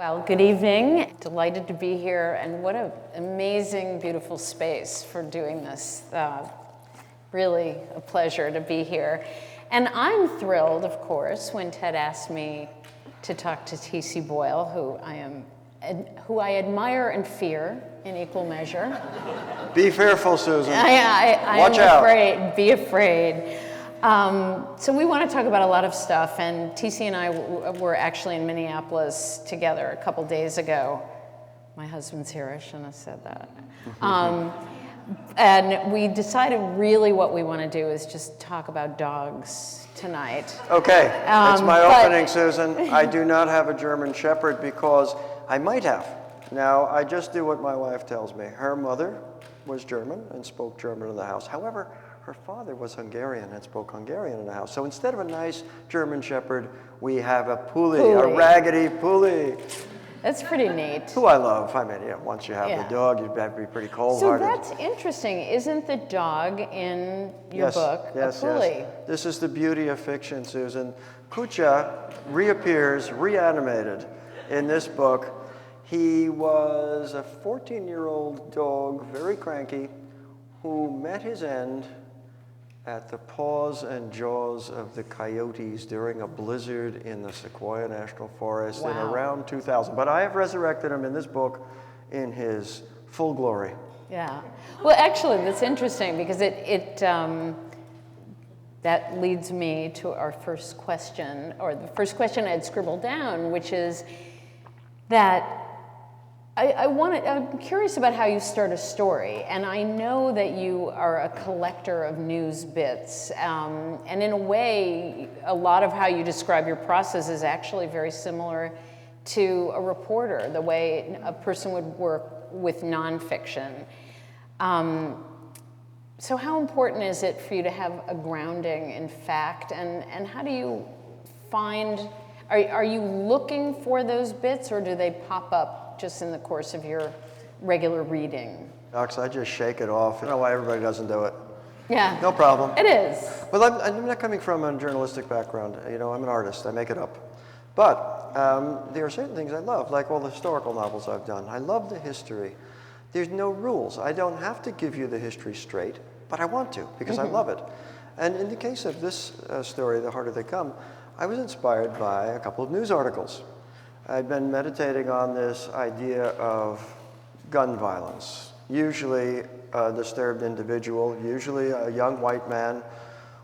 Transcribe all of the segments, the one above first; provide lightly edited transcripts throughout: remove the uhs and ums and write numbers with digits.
Well, good evening. Delighted to be here, and what an amazing, beautiful space for doing this. Really a pleasure to be here. And I'm thrilled, of course, when Ted asked me to talk to C Boyle, who I admire and fear in equal measure. Be fearful, Susan. Watch out. Afraid. Be afraid. So we want to talk about a lot of stuff, and TC and I were actually in Minneapolis together a couple days ago. My husband's here, I shouldn't have said that. And we decided really what we want to do is just talk about dogs tonight. Okay, that's my opening, Susan. I do not have a German Shepherd because I might have. Now, I just do what my wife tells me. Her mother was German and spoke German in the house. However, her father was Hungarian and spoke Hungarian in the house. So instead of a nice German Shepherd, we have a Puli. A raggedy Puli. That's pretty neat. Who I love. I mean, once you have the dog, you have to be pretty cold-hearted. So that's interesting. Isn't the dog in your book a Puli? Yes. This is the beauty of fiction, Susan. Kucha reappears, reanimated in this book. He was a 14-year-old dog, very cranky, who met his end at the paws and jaws of the coyotes during a blizzard in the Sequoia National Forest in around 2000. But I have resurrected him in this book in his full glory. Yeah. Well, actually, that's interesting because that leads me to our first question, or the first question I had scribbled down, which is that I'm curious about how you start a story, and I know that you are a collector of news bits, and in a way, a lot of how you describe your process is actually very similar to a reporter, the way a person would work with nonfiction. So how important is it for you to have a grounding in fact, and how do you find, are you looking for those bits, or do they pop up just in the course of your regular reading? Docs, I just shake it off. You know why everybody doesn't do it? Yeah. No problem. It is. Well, I'm not coming from a journalistic background. You know, I'm an artist. I make it up. But there are certain things I love, like all the historical novels I've done. I love the history. There's no rules. I don't have to give you the history straight, but I want to because I love it. And in the case of this story, The Harder They Come, I was inspired by a couple of news articles. I'd been meditating on this idea of gun violence. Usually a disturbed individual, usually a young white man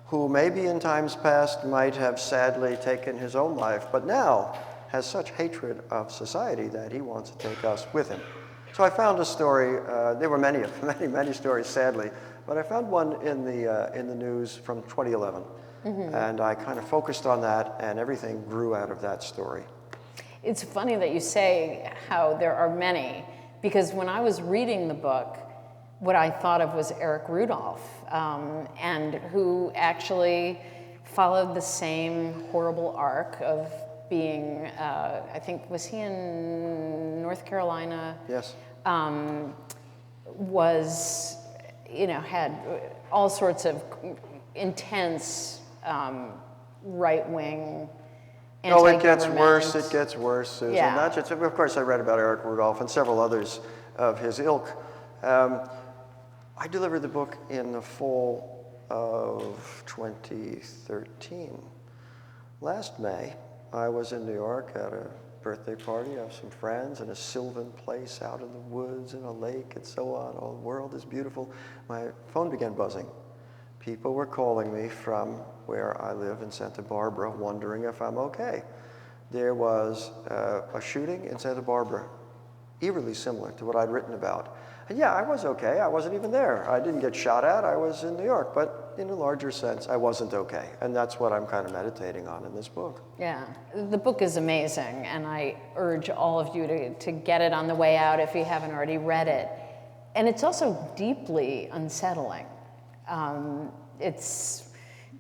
who maybe in times past might have sadly taken his own life, but now has such hatred of society that he wants to take us with him. So I found a story, there were many stories sadly, but I found one in the news from 2011. And I kind of focused on that, and everything grew out of that story. It's funny that you say how there are many, because when I was reading the book, what I thought of was Eric Rudolph, and who actually followed the same horrible arc of being, I think, was he in North Carolina? Yes. Was, had all sorts of intense right-wing. Oh, it gets worse, Susan. Yeah. Not just, of course, I read about Eric Rudolph and several others of his ilk. I delivered the book in the fall of 2013. Last May, I was in New York at a birthday party of some friends in a sylvan place out in the woods and a lake and so on. Oh, the world is beautiful. My phone began buzzing. People were calling me from where I live in Santa Barbara, wondering if I'm okay. There was a shooting in Santa Barbara, eerily similar to what I'd written about. And yeah, I was okay. I wasn't even there. I didn't get shot at. I was in New York. But in a larger sense, I wasn't okay. And that's what I'm kind of meditating on in this book. Yeah, the book is amazing, and I urge all of you to get it on the way out if you haven't already read it. And it's also deeply unsettling. It's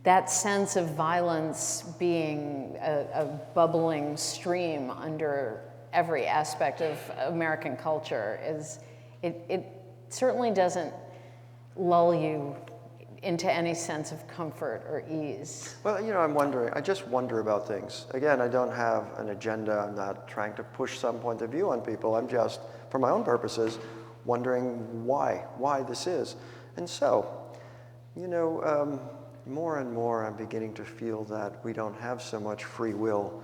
that sense of violence being a bubbling stream under every aspect of American culture it certainly doesn't lull you into any sense of comfort or ease? Well, you know, I'm wondering, I just wonder about things. Again, I don't have an agenda. I'm not trying to push some point of view on people. I'm just, for my own purposes, wondering why this is. And so, you know, more and more I'm beginning to feel that we don't have so much free will,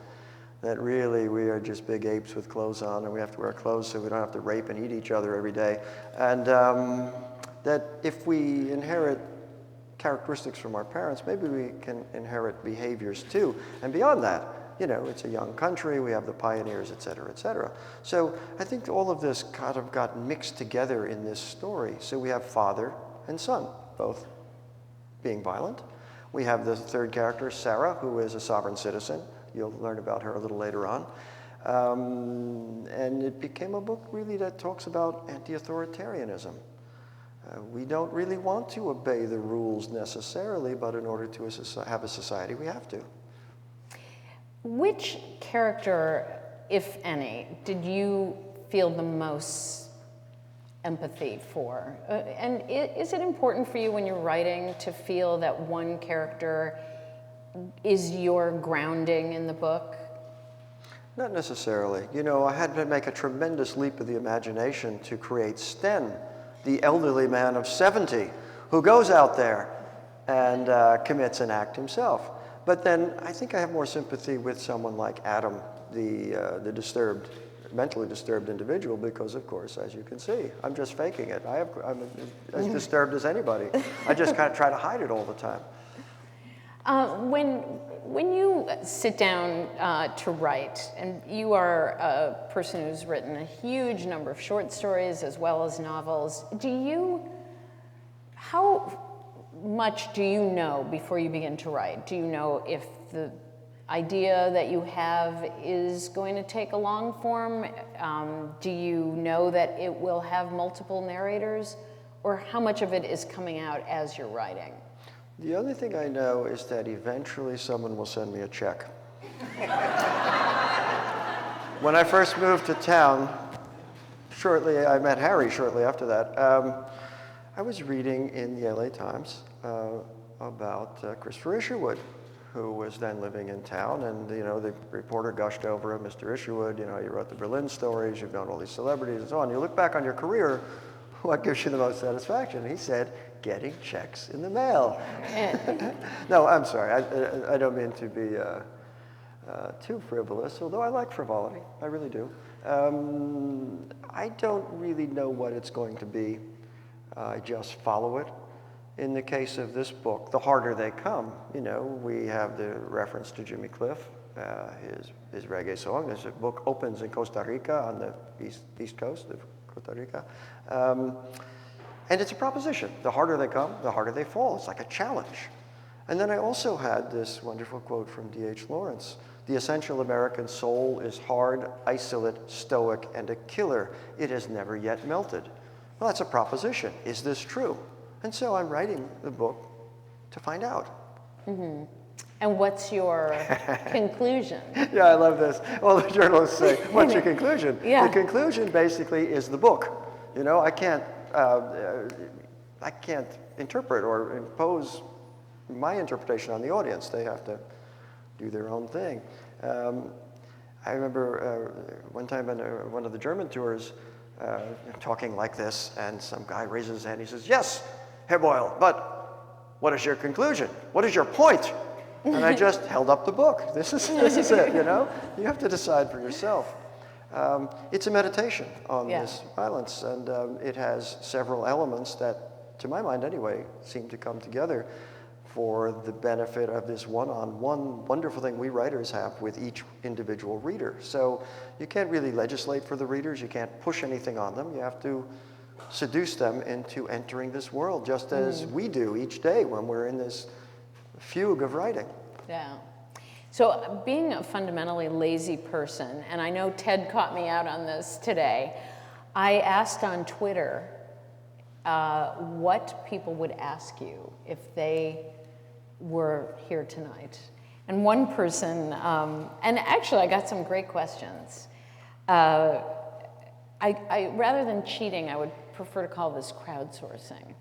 that really we are just big apes with clothes on, and we have to wear clothes so we don't have to rape and eat each other every day. And that if we inherit characteristics from our parents, maybe we can inherit behaviors too. And beyond that, you know, it's a young country, we have the pioneers, et cetera, et cetera. So I think all of this kind of got mixed together in this story. So we have father and son, both being violent. We have the third character, Sarah, who is a sovereign citizen. You'll learn about her a little later on. And it became a book really that talks about anti-authoritarianism. We don't really want to obey the rules necessarily, but in order to have a society, we have to. Which character, if any, did you feel the most empathy for? And is it important for you when you're writing to feel that one character is your grounding in the book? Not necessarily. You know, I had to make a tremendous leap of the imagination to create Sten, the elderly man of 70 who goes out there and commits an act himself. But then I think I have more sympathy with someone like Adam, the disturbed, mentally disturbed individual, because of course, as you can see, I'm just faking it. I'm as disturbed as anybody. I just kind of try to hide it all the time. When you sit down to write, and you are a person who's written a huge number of short stories as well as novels, how much do you know before you begin to write? Do you know if the idea that you have is going to take a long form? Do you know that it will have multiple narrators? Or how much of it is coming out as you're writing? The only thing I know is that eventually someone will send me a check. When I first moved to town, I met Harry shortly after that. I was reading in the LA Times about Christopher Isherwood, who was then living in town, and you know, the reporter gushed over him, Mr. Isherwood, you know, you wrote the Berlin stories, you've known all these celebrities and so on. You look back on your career, what gives you the most satisfaction? And he said, getting checks in the mail. No, I'm sorry, I don't mean to be too frivolous, although I like frivolity, I really do. I don't really know what it's going to be. I just follow it. In the case of this book, The Harder They Come, you know, we have the reference to Jimmy Cliff, his reggae song. This book opens in Costa Rica, on the east coast of Costa Rica. And it's a proposition. The harder they come, the harder they fall. It's like a challenge. And then I also had this wonderful quote from D.H. Lawrence. The essential American soul is hard, isolate, stoic, and a killer. It has never yet melted. Well, that's a proposition. Is this true? And so I'm writing the book to find out. Mm-hmm. And what's your conclusion? Yeah, I love this. Well, the journalists say, what's your conclusion? Yeah. The conclusion basically is the book. You know, I can't interpret or impose my interpretation on the audience. They have to do their own thing. I remember one time on one of the German tours, talking like this, and some guy raises his hand. He says, "Yes, Herr Boyle, but what is your conclusion? What is your point?" And I just held up the book. This is it, you know? You have to decide for yourself. It's a meditation on this violence, and it has several elements that, to my mind anyway, seem to come together for the benefit of this one-on-one wonderful thing we writers have with each individual reader. So you can't really legislate for the readers. You can't push anything on them. You have to seduce them into entering this world, just as we do each day when we're in this fugue of writing. Yeah. So being a fundamentally lazy person, and I know Ted caught me out on this today, I asked on Twitter what people would ask you if they were here tonight. And one person, and actually I got some great questions. I rather than cheating, I would prefer to call this crowdsourcing.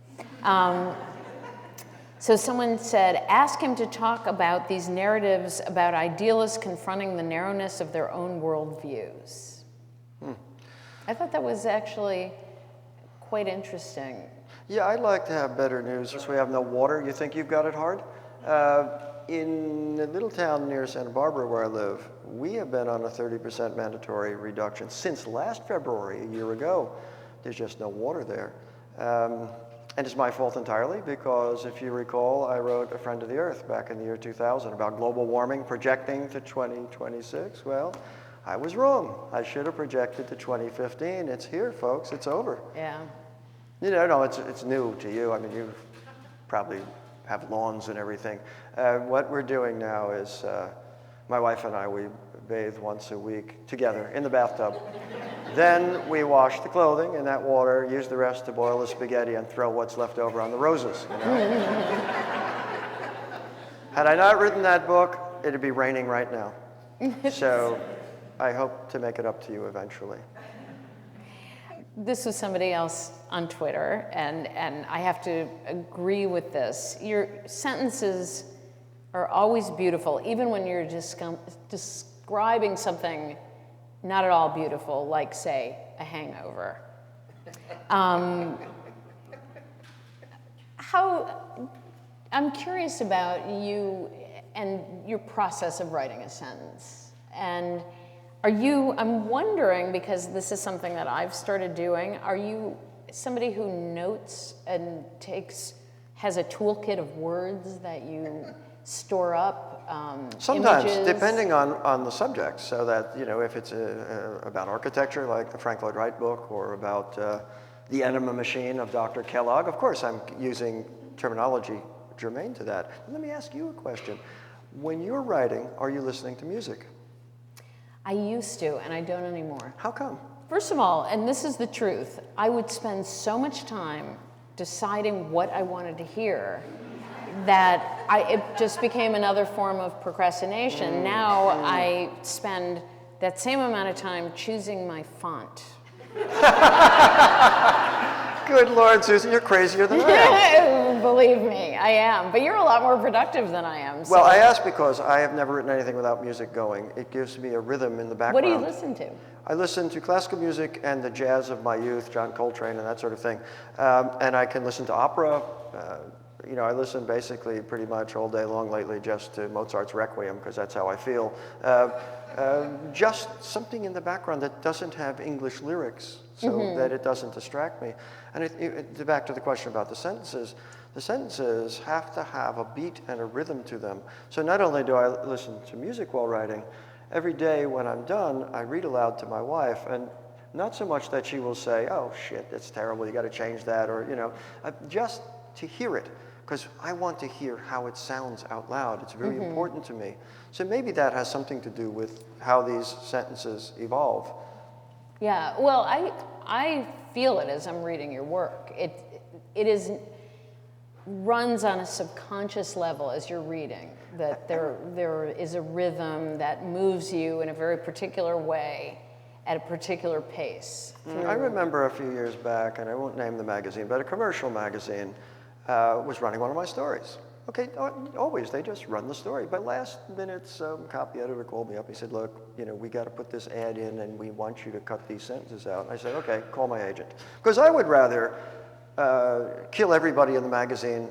So someone said, ask him to talk about these narratives about idealists confronting the narrowness of their own worldviews. I thought that was actually quite interesting. Yeah, I'd like to have better news. Since we have no water, you think you've got it hard? In a little town near Santa Barbara where I live, we have been on a 30% mandatory reduction since last February, a year ago. There's just no water there. And it's my fault entirely because, if you recall, I wrote A Friend of the Earth back in the year 2000 about global warming projecting to 2026. Well, I was wrong. I should have projected to 2015. It's here, folks. It's over. Yeah. You know, no, it's new to you. I mean, you probably have lawns and everything. What we're doing now is my wife and I, we bathe once a week together in the bathtub. Then we wash the clothing in that water, use the rest to boil the spaghetti, and throw what's left over on the roses. You know? Had I not written that book, it'd be raining right now. So I hope to make it up to you eventually. This was somebody else on Twitter, and I have to agree with this. Your sentences are always beautiful, even when you're describing something not at all beautiful, like, say, a hangover. I'm curious about you and your process of writing a sentence. And I'm wondering, because this is something that I've started doing, are you somebody who notes and has a toolkit of words that you store up? Sometimes, images? depending on the subject, so that, you know, if it's about architecture, like the Frank Lloyd Wright book, or about the enema machine of Dr. Kellogg, of course I'm using terminology germane to that. Let me ask you a question. When you're writing, are you listening to music? I used to, and I don't anymore. How come? First of all, and this is the truth, I would spend so much time deciding what I wanted to hear that it just became another form of procrastination. Now I spend that same amount of time choosing my font. Good Lord, Susan, you're crazier than I am. Believe me, I am. But you're a lot more productive than I am. So. Well, I ask because I have never written anything without music going. It gives me a rhythm in the background. What do you listen to? I listen to classical music and the jazz of my youth, John Coltrane and that sort of thing. And I can listen to opera. You know, I listen basically pretty much all day long lately just to Mozart's Requiem, because that's how I feel. Just something in the background that doesn't have English lyrics, so that it doesn't distract me. And back to the question about the sentences have to have a beat and a rhythm to them. So not only do I listen to music while writing, every day when I'm done, I read aloud to my wife, and not so much that she will say, oh shit, that's terrible, you got to change that, or, you know, just to hear it. Because I want to hear how it sounds out loud. It's very important to me. So maybe that has something to do with how these sentences evolve. Yeah, well, I feel it as I'm reading your work. It runs on a subconscious level as you're reading, that there is a rhythm that moves you in a very particular way at a particular pace. I remember a few years back, and I won't name the magazine, but a commercial magazine was running one of my stories. Okay, always, they just run the story. But last minute, some copy editor called me up. He said, look, you know, we got to put this ad in, and we want you to cut these sentences out. And I said, okay, call my agent. Because I would rather kill everybody in the magazine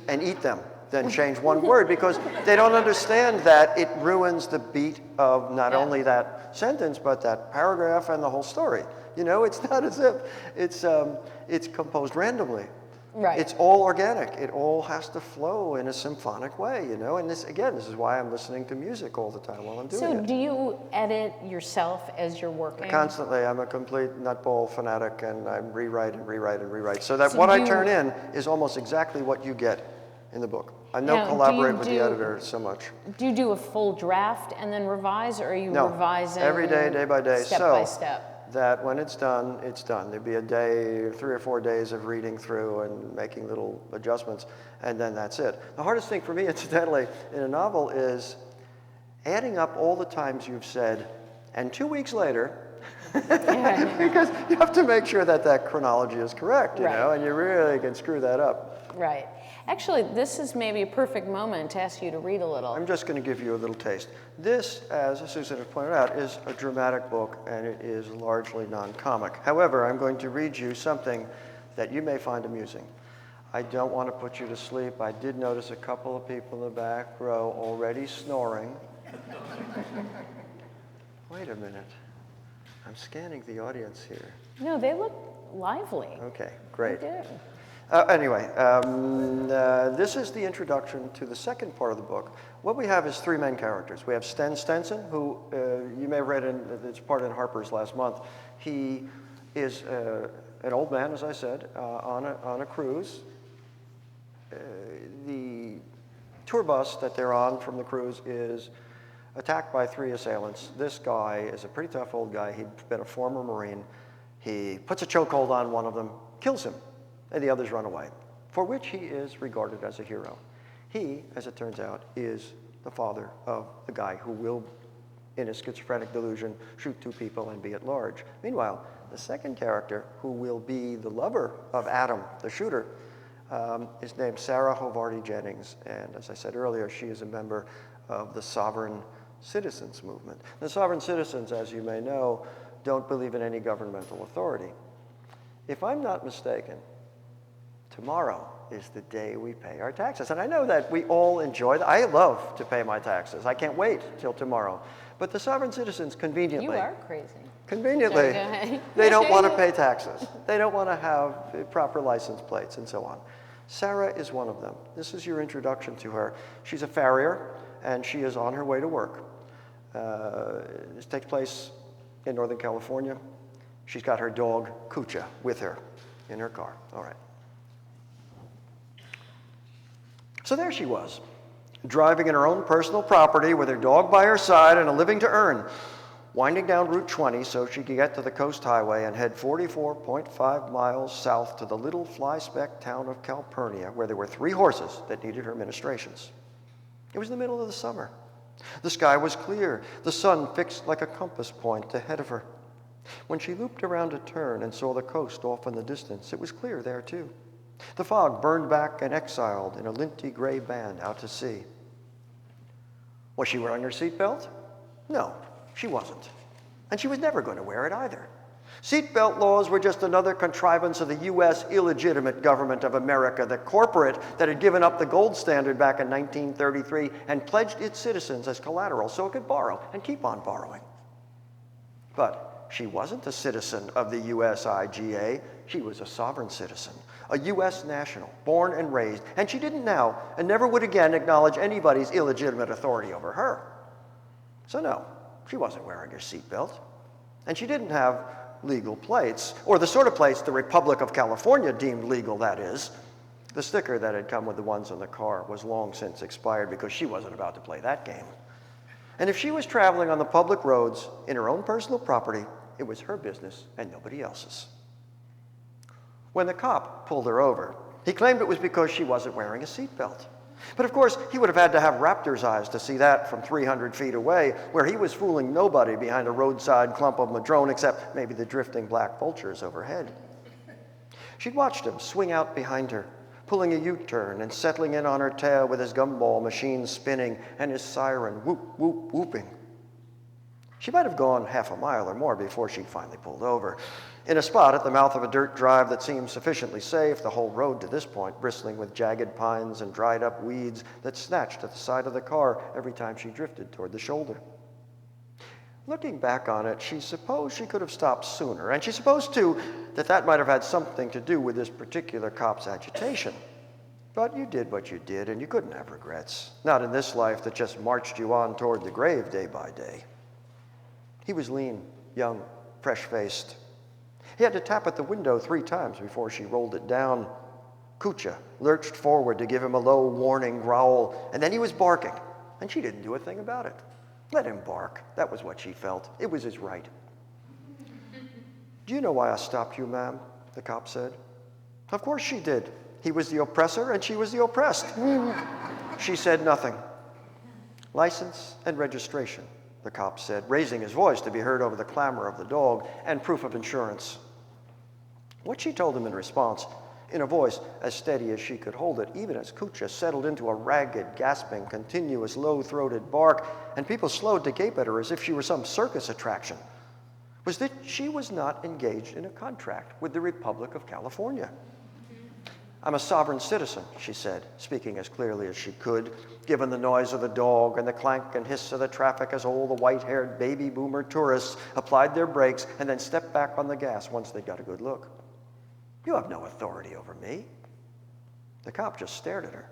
and eat them than change one word, because they don't understand that it ruins the beat of not only that sentence, but that paragraph and the whole story. You know, it's not as if it's composed randomly. Right. It's all organic. It all has to flow in a symphonic way, you know? And this is why I'm listening to music all the time while I'm doing it. So do you edit yourself as you're working? Constantly. I'm a complete nutball fanatic, and I rewrite and rewrite and rewrite. So that what I turn in is almost exactly what you get in the book. I don't collaborate with the editor so much. Do you do a full draft and then revise, or are you revising every day, day by day, step by step? That when it's done, it's done. There'd be a day, 3 or 4 days of reading through and making little adjustments, and then that's it. The hardest thing for me, incidentally, in a novel is adding up all the times you've said, and 2 weeks later, because you have to make sure that chronology is correct, you know, and you really can screw that up. Right. Actually, this is maybe a perfect moment to ask you to read a little. I'm just going to give you a little taste. This, as Susan has pointed out, is a dramatic book, and it is largely non-comic. However, I'm going to read you something that you may find amusing. I don't want to put you to sleep. I did notice a couple of people in the back row already snoring. Wait a minute. I'm scanning the audience here. No, they look lively. Okay, great. They do. Anyway, this is the introduction to the second part of the book. What we have is three main characters. We have Sten Stenson, who you may have read in, it's part in Harper's last month. He is an old man, as I said, on a cruise. The tour bus that they're on from the cruise is attacked by three assailants. This guy is a pretty tough old guy. He'd been a former Marine. He puts a chokehold on one of them, kills him, and the others run away, for which he is regarded as a hero. He, as it turns out, is the father of the guy who will, in a schizophrenic delusion, shoot two people and be at large. Meanwhile, the second character, who will be the lover of Adam, the shooter, is named Sarah Hovardy Jennings, and as I said earlier, she is a member of the Sovereign Citizens movement. The Sovereign Citizens, as you may know, don't believe in any governmental authority. If I'm not mistaken, tomorrow is the day we pay our taxes. And I know that we all enjoy that. I love to pay my taxes. I can't wait till tomorrow. But the Sovereign Citizens conveniently... You are crazy. Conveniently, they don't want to pay taxes. They don't want to have proper license plates and so on. Sarah is one of them. This is your introduction to her. She's a farrier, and she is on her way to work. This takes place in Northern California. She's got her dog, Kucha, with her in her car. All right. So there she was, driving in her own personal property with her dog by her side and a living to earn, winding down Route 20 so she could get to the Coast Highway and head 44.5 miles south to the little fly-speck town of Calpurnia, where there were 3 horses that needed her ministrations. It was the middle of the summer. The sky was clear, the sun fixed like a compass point ahead of her. When she looped around a turn and saw the coast off in the distance, it was clear there too. The fog burned back and exiled in a linty gray band out to sea. Was she wearing her seatbelt? No, she wasn't. And she was never going to wear it either. Seatbelt laws were just another contrivance of the U.S. illegitimate government of America, the corporate that had given up the gold standard back in 1933 and pledged its citizens as collateral so it could borrow and keep on borrowing. But she wasn't a citizen of the USIGA. She was a sovereign citizen, a U.S. national, born and raised, and she didn't now and never would again acknowledge anybody's illegitimate authority over her. So no, she wasn't wearing her seatbelt, and she didn't have legal plates, or the sort of plates the Republic of California deemed legal, that is. The sticker that had come with the ones on the car was long since expired because she wasn't about to play that game. And if she was traveling on the public roads in her own personal property, it was her business and nobody else's. When the cop pulled her over, he claimed it was because she wasn't wearing a seatbelt. But of course, he would have had to have raptor's eyes to see that from 300 feet away, where he was fooling nobody behind a roadside clump of madrone except maybe the drifting black vultures overhead. She'd watched him swing out behind her, pulling a U-turn and settling in on her tail with his gumball machine spinning and his siren whoop, whoop, whooping. She might have gone half a mile or more before she finally pulled over, in a spot at the mouth of a dirt drive that seemed sufficiently safe, the whole road to this point bristling with jagged pines and dried up weeds that snatched at the side of the car every time she drifted toward the shoulder. Looking back on it, she supposed she could have stopped sooner, and she supposed, too, that might have had something to do with this particular cop's agitation. But you did what you did, and you couldn't have regrets, not in this life that just marched you on toward the grave day by day. He was lean, young, fresh-faced. He had to tap at the window 3 times before she rolled it down. Kucha lurched forward to give him a low, warning growl, and then he was barking, and she didn't do a thing about it. Let him bark. That was what she felt. It was his right. Do you know why I stopped you, ma'am? The cop said. Of course she did. He was the oppressor, and she was the oppressed. She said nothing. License and registration, the cop said, raising his voice to be heard over the clamor of the dog, and proof of insurance. What she told him in response in a voice as steady as she could hold it, even as Kucha settled into a ragged, gasping, continuous, low-throated bark, and people slowed to gape at her as if she were some circus attraction, was that she was not engaged in a contract with the Republic of California. I'm a sovereign citizen, she said, speaking as clearly as she could, given the noise of the dog and the clank and hiss of the traffic as all the white-haired baby boomer tourists applied their brakes and then stepped back on the gas once they got a good look. You have no authority over me. The cop just stared at her.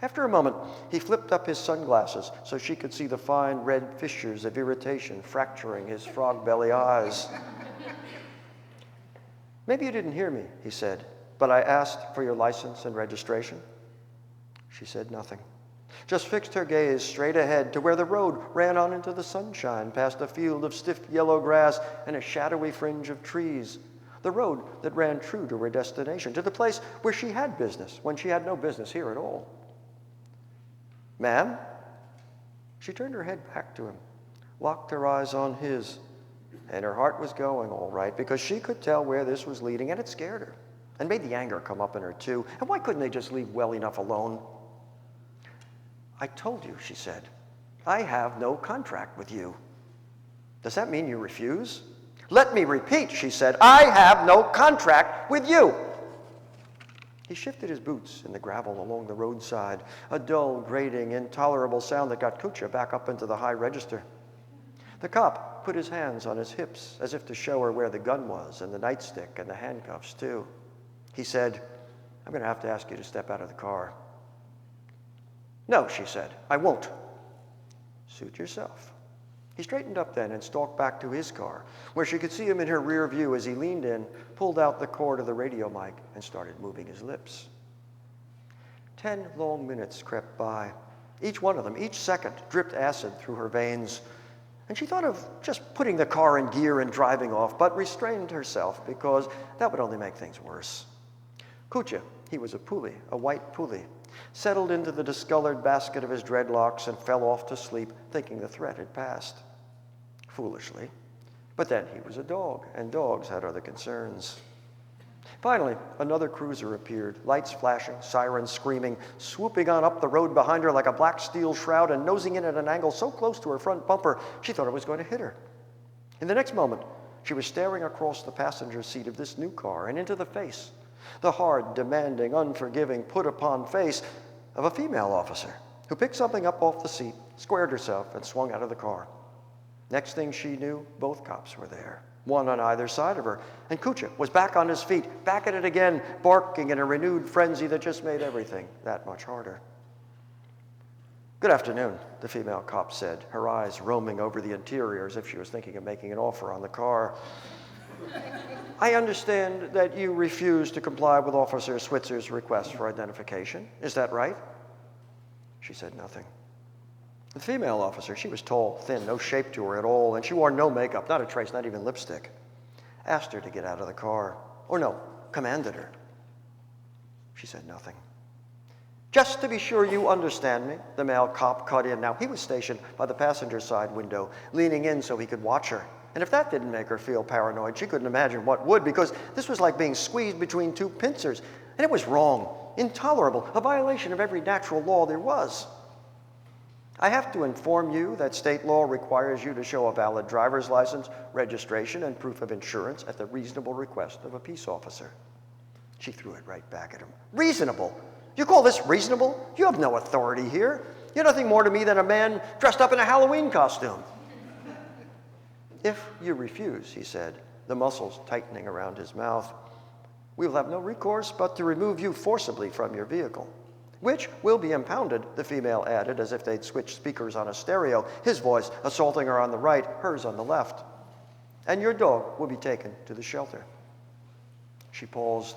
After a moment, he flipped up his sunglasses so she could see the fine red fissures of irritation fracturing his frog belly eyes. Maybe you didn't hear me, he said, but I asked for your license and registration. She said nothing, just fixed her gaze straight ahead to where the road ran on into the sunshine past a field of stiff yellow grass and a shadowy fringe of trees. The road that ran true to her destination, to the place where she had business when she had no business here at all. Ma'am? She turned her head back to him, locked her eyes on his, and her heart was going all right because she could tell where this was leading, and it scared her and made the anger come up in her too. And why couldn't they just leave well enough alone? I told you, she said, I have no contract with you. Does that mean you refuse? Let me repeat, she said, I have no contract with you. He shifted his boots in the gravel along the roadside, a dull, grating, intolerable sound that got Kucha back up into the high register. The cop put his hands on his hips as if to show her where the gun was and the nightstick and the handcuffs too. He said, I'm going to have to ask you to step out of the car. No, she said, I won't. Suit yourself. He straightened up then and stalked back to his car, where she could see him in her rear view as he leaned in, pulled out the cord of the radio mic, and started moving his lips. 10 long minutes crept by. Each one of them, each second, dripped acid through her veins. And she thought of just putting the car in gear and driving off, but restrained herself because that would only make things worse. Kucha, he was a pulley, a white pulley, settled into the discolored basket of his dreadlocks and fell off to sleep, thinking the threat had passed. Foolishly. But then he was a dog, and dogs had other concerns. Finally, another cruiser appeared, lights flashing, sirens screaming, swooping on up the road behind her like a black steel shroud and nosing in at an angle so close to her front bumper she thought it was going to hit her. In the next moment, she was staring across the passenger seat of this new car and into the face, the hard, demanding, unforgiving, put-upon face of a female officer who picked something up off the seat, squared herself, and swung out of the car. Next thing she knew, both cops were there, one on either side of her, and Kucha was back on his feet, back at it again, barking in a renewed frenzy that just made everything that much harder. Good afternoon, the female cop said, her eyes roaming over the interior as if she was thinking of making an offer on the car. I understand that you refuse to comply with Officer Switzer's request for identification. Is that right? She said nothing. The female officer, she was tall, thin, no shape to her at all, and she wore no makeup, not a trace, not even lipstick. Asked her to get out of the car. Or no, commanded her. She said nothing. Just to be sure you understand me, the male cop cut in. Now, he was stationed by the passenger side window, leaning in so he could watch her. And if that didn't make her feel paranoid, she couldn't imagine what would, because this was like being squeezed between two pincers. And it was wrong, intolerable, a violation of every natural law there was. I have to inform you that state law requires you to show a valid driver's license, registration, and proof of insurance at the reasonable request of a peace officer. She threw it right back at him. Reasonable? You call this reasonable? You have no authority here. You're nothing more to me than a man dressed up in a Halloween costume. If you refuse, he said, the muscles tightening around his mouth, we will have no recourse but to remove you forcibly from your vehicle, which will be impounded, the female added, as if they'd switched speakers on a stereo, his voice assaulting her on the right, hers on the left. And your dog will be taken to the shelter. She paused.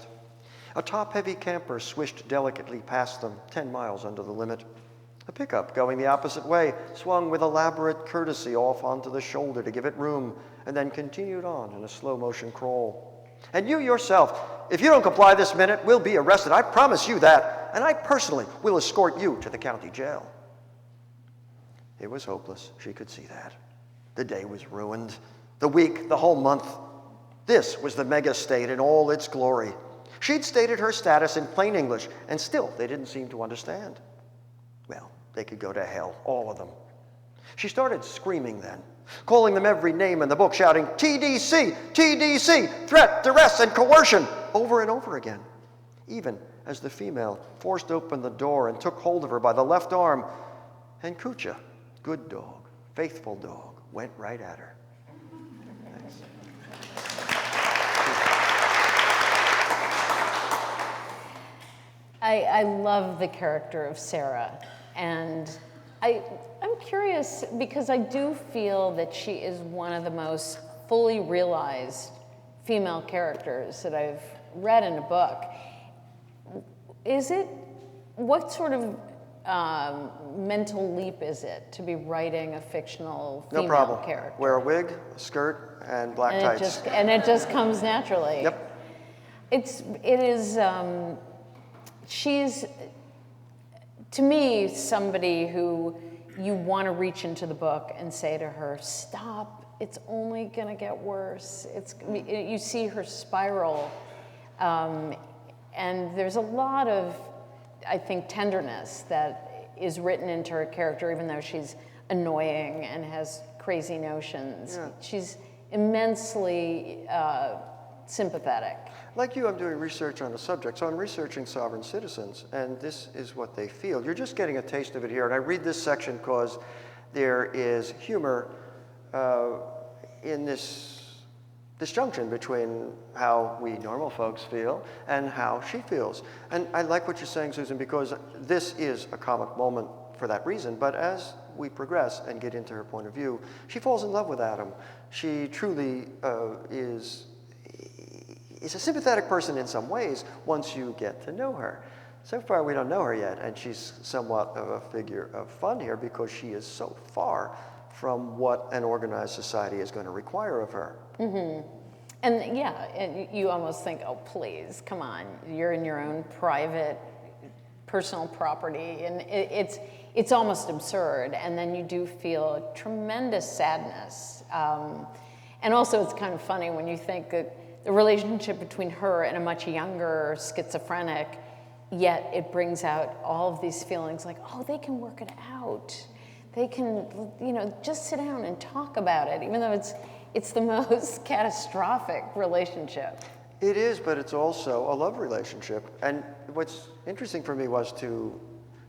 A top-heavy camper swished delicately past them, 10 miles under the limit. A pickup going the opposite way swung with elaborate courtesy off onto the shoulder to give it room, and then continued on in a slow-motion crawl. And you yourself, if you don't comply this minute, will be arrested. I promise you that. And I personally will escort you to the county jail. It was hopeless. She could see that. The day was ruined. The week, the whole month. This was the mega state in all its glory. She'd stated her status in plain English, and still they didn't seem to understand. Well, they could go to hell, all of them. She started screaming then, calling them every name in the book, shouting, TDC, TDC, threat, duress, and coercion, over and over again. Even as the female forced open the door and took hold of her by the left arm, and Kucha, good dog, faithful dog, went right at her. Thanks. I love the character of Sarah, and I'm curious because I do feel that she is one of the most fully realized female characters that I've read in a book. What sort of mental leap is it to be writing a fictional female character? Wear a wig, a skirt, and black tights. It just comes naturally. Yep. She's, to me, somebody who you want to reach into the book and say to her, stop, it's only going to get worse. You see her spiral, and there's a lot of, I think, tenderness that is written into her character, even though she's annoying and has crazy notions. Yeah. She's immensely sympathetic. Like you, I'm doing research on the subject, so I'm researching sovereign citizens, and this is what they feel. You're just getting a taste of it here, and I read this section because there is humor in this disjunction between how we normal folks feel and how she feels. And I like what you're saying, Susan, because this is a comic moment for that reason, but as we progress and get into her point of view, she falls in love with Adam. She truly is a sympathetic person in some ways once you get to know her. So far, we don't know her yet, and she's somewhat of a figure of fun here because she is so far from what an organized society is going to require of her. Mm-hmm. And yeah, and you almost think, oh, please, come on, you're in your own private, personal property, and it's almost absurd. And then you do feel a tremendous sadness. And also, it's kind of funny when you think that the relationship between her and a much younger schizophrenic, yet it brings out all of these feelings like, oh, they can work it out. They can, just sit down and talk about it, even though it's the most catastrophic relationship. It is, but it's also a love relationship. And what's interesting for me was to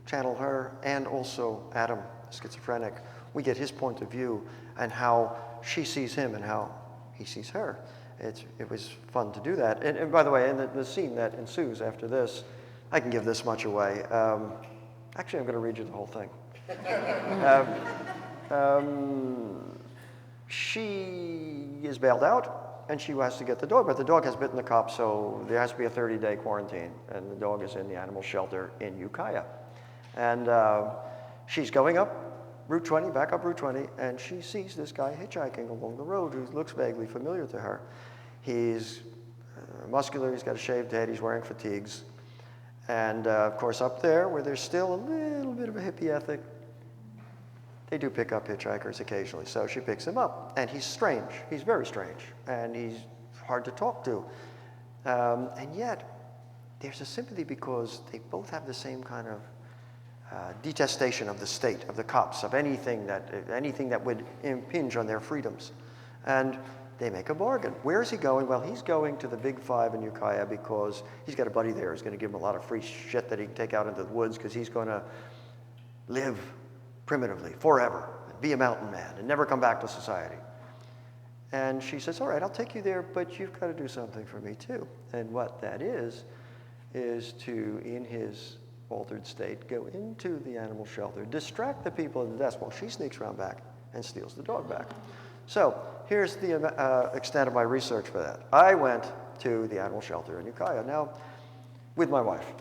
channel her and also Adam, schizophrenic. We get his point of view and how she sees him and how he sees her. It was fun to do that. And by the way, in the scene that ensues after this, I can give this much away. Actually, I'm going to read you the whole thing. She is bailed out, and she has to get the dog, but the dog has bitten the cop, so there has to be a 30-day quarantine, and the dog is in the animal shelter in Ukiah. And she's going up Route 20, back up Route 20, and she sees this guy hitchhiking along the road who looks vaguely familiar to her. He's muscular, he's got a shaved head, he's wearing fatigues. And of course up there, where there's still a little bit of a hippie ethic, they do pick up hitchhikers occasionally. So she picks him up, and he's strange. He's very strange, and he's hard to talk to. And yet, there's a sympathy because they both have the same kind of detestation of the state, of the cops, of anything that would impinge on their freedoms. And they make a bargain. Where is he going? Well, he's going to the Big Five in Ukiah because he's got a buddy there who's going to give him a lot of free shit that he can take out into the woods because he's going to live primitively forever, and be a mountain man, and never come back to society. And she says, all right, I'll take you there, but you've got to do something for me too. And what that is to, in his altered state, go into the animal shelter, distract the people at the desk while she sneaks around back and steals the dog back. So here's the extent of my research for that. I went to the animal shelter in Ukiah. Now, with my wife.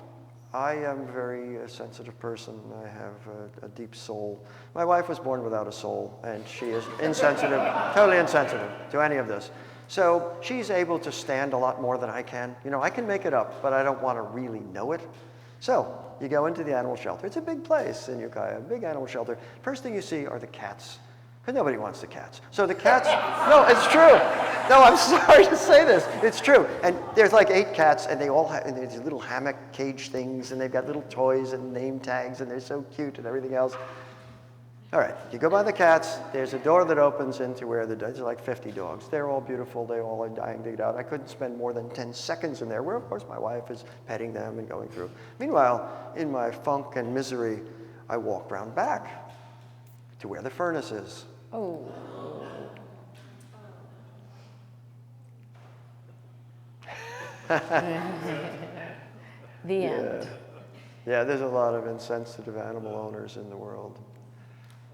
I am a very sensitive person. I have a deep soul. My wife was born without a soul, and she is insensitive, totally insensitive to any of this. So she's able to stand a lot more than I can. I can make it up, but I don't want to really know it. So you go into the animal shelter. It's a big place in Ukiah, a big animal shelter. First thing you see are the cats Because nobody wants the cats. So the cats, no, it's true. No, I'm sorry to say this. It's true. And there's like 8 cats, and they all have and these little hammock cage things, and they've got little toys and name tags, and they're so cute and everything else. All right, you go by the cats, there's a door that opens into where there's like 50 dogs. They're all beautiful, they all are dying to get out. I couldn't spend more than 10 seconds in there, where of course my wife is petting them and going through. Meanwhile, in my funk and misery, I walked round back to where the furnace is. Oh. The end. Yeah, there's a lot of insensitive animal owners in the world.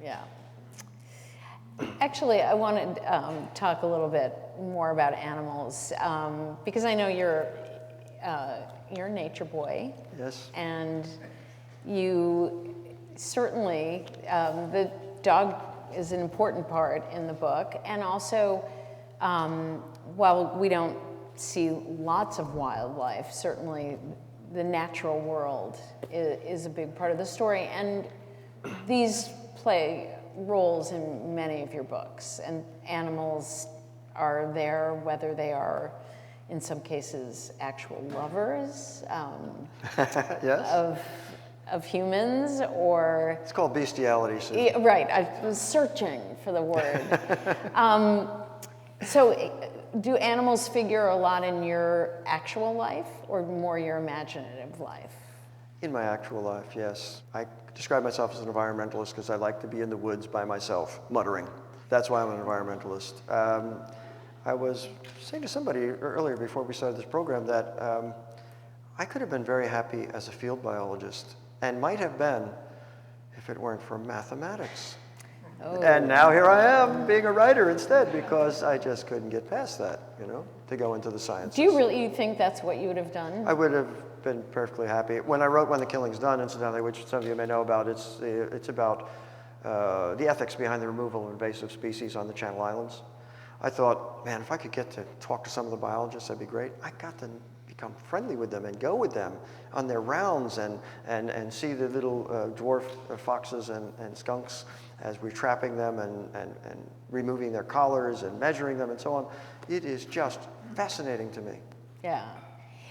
Yeah. Actually, I want to talk a little bit more about animals because I know you're a nature boy. Yes. And you certainly, the dog is an important part in the book. And also, while we don't see lots of wildlife, certainly the natural world is a big part of the story. And these play roles in many of your books, and animals are there, whether they are, in some cases, actual lovers Yes. of humans, or... It's called bestiality, Susan. Right, I was searching for the word. So do animals figure a lot in your actual life, or more your imaginative life? In my actual life, yes. I describe myself as an environmentalist because I like to be in the woods by myself, muttering. That's why I'm an environmentalist. I was saying to somebody earlier before we started this program that I could have been very happy as a field biologist, and might have been if it weren't for mathematics. Oh. And now here I am being a writer instead, because I just couldn't get past that, you know, to go into the sciences. Do you really think that's what you would have done? I would have been perfectly happy. When I wrote When the Killing's Done, incidentally, which some of you may know about, it's about the ethics behind the removal of invasive species on the Channel Islands. I thought, man, if I could get to talk to some of the biologists, that'd be great. I got to become friendly with them and go with them on their rounds and see the little dwarf foxes and skunks as we're trapping them and removing their collars and measuring them and so on. It is just fascinating to me. Yeah.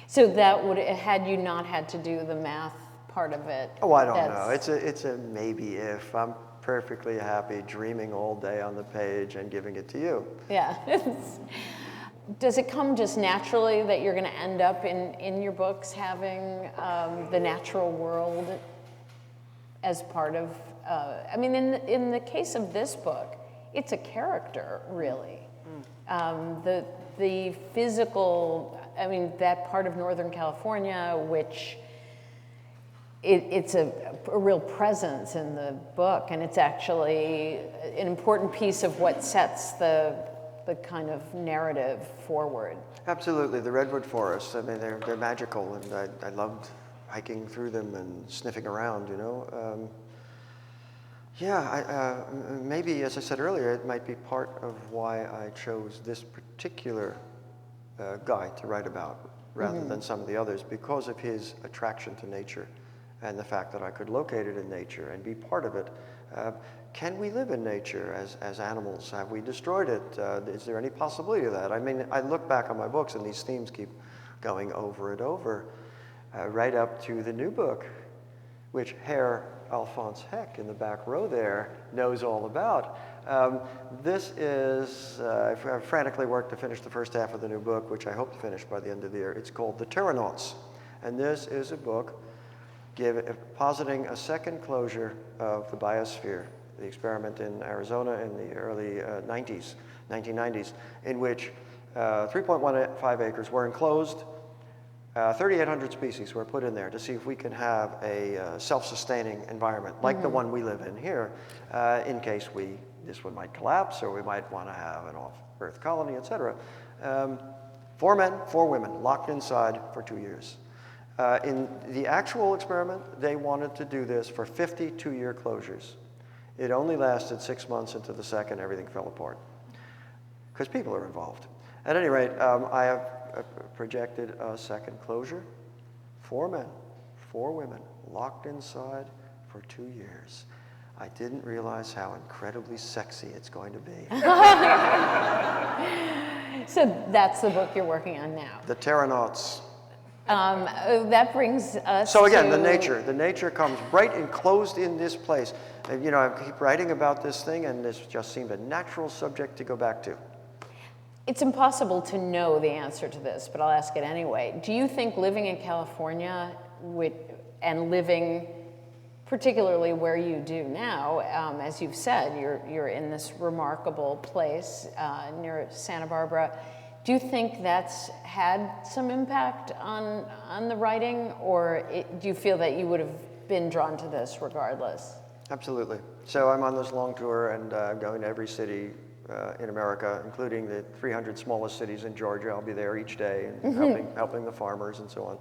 So that would, had you not had to do the math part of it? Oh, I don't know. It's a maybe if. I'm perfectly happy dreaming all day on the page and giving it to you. Yeah. Does it come just naturally that you're going to end up in your books having the natural world as part of, I mean, in the case of this book, it's a character, really. The physical, I mean, that part of Northern California, which it's a real presence in the book, and it's actually an important piece of what sets the kind of narrative forward. Absolutely, the redwood forests, I mean, they're magical, and I loved hiking through them and sniffing around, you know. Yeah, maybe, as I said earlier, it might be part of why I chose this particular guy to write about rather than some of the others, because of his attraction to nature and the fact that I could locate it in nature and be part of it. Can we live in nature as animals? Have we destroyed it? Is there any possibility of that? I mean, I look back on my books and these themes keep going over and over, right up to the new book, which Herr Alphonse Heck in the back row there knows all about. This is, I've frantically worked to finish the first half of the new book, which I hope to finish by the end of the year. It's called The Terranauts. And this is a book positing a second closure of the biosphere, the experiment in Arizona in the early 1990s, in which 3.15 acres were enclosed. 3,800 species were put in there to see if we can have a self-sustaining environment like the one we live in here, in case this one might collapse or we might want to have an off-Earth colony, etc. 4 men, 4 women locked inside for 2 years. In the actual experiment, they wanted to do this for 52-year closures. It only lasted 6 months into the second, everything fell apart because people are involved. At any rate, I have projected a second closure. 4 men, 4 women locked inside for 2 years. I didn't realize how incredibly sexy it's going to be. So that's the book you're working on now. The Terranauts. That brings us So again, to... the nature comes right enclosed in this place. And, you know, I keep writing about this thing, and this just seemed a natural subject to go back to. It's impossible to know the answer to this, but I'll ask it anyway. Do you think living in California and living particularly where you do now, as you've said, you're in this remarkable place near Santa Barbara, do you think that's had some impact on the writing, or do you feel that you would have been drawn to this regardless? Absolutely. So I'm on this long tour, and I'm going to every city in America, including the 300 smallest cities in Georgia. I'll be there each day and helping the farmers and so on.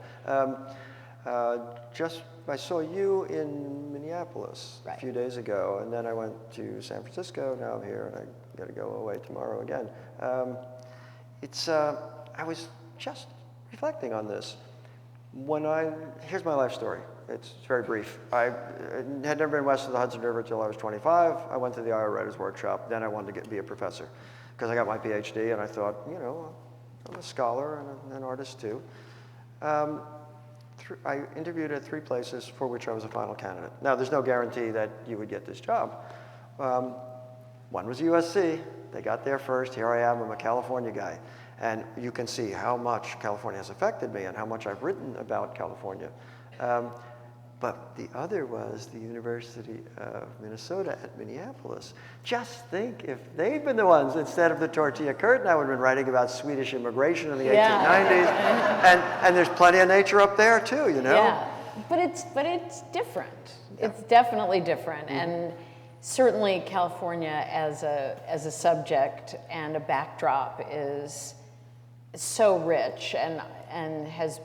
I saw you in Minneapolis a few days ago, and then I went to San Francisco. Now I'm here, and I got to go away tomorrow again. I was just reflecting on this. Here's my life story. It's very brief. I had never been west of the Hudson River until I was 25. I went to the Iowa Writers Workshop. Then I wanted to be a professor because I got my PhD, and I thought, you know, I'm a scholar and an artist too. I interviewed at 3 places for which I was a final candidate. Now, there's no guarantee that you would get this job. One was USC. They got there first. Here I am. I'm a California guy. And you can see how much California has affected me and how much I've written about California. But the other was the University of Minnesota at Minneapolis. Just think if they'd been the ones, instead of the Tortilla Curtain, I would have been writing about Swedish immigration in the 1890s. And there's plenty of nature up there too, you know? Yeah, but it's different. Yeah. It's definitely different. Mm-hmm. And certainly California as a subject and a backdrop is so rich and has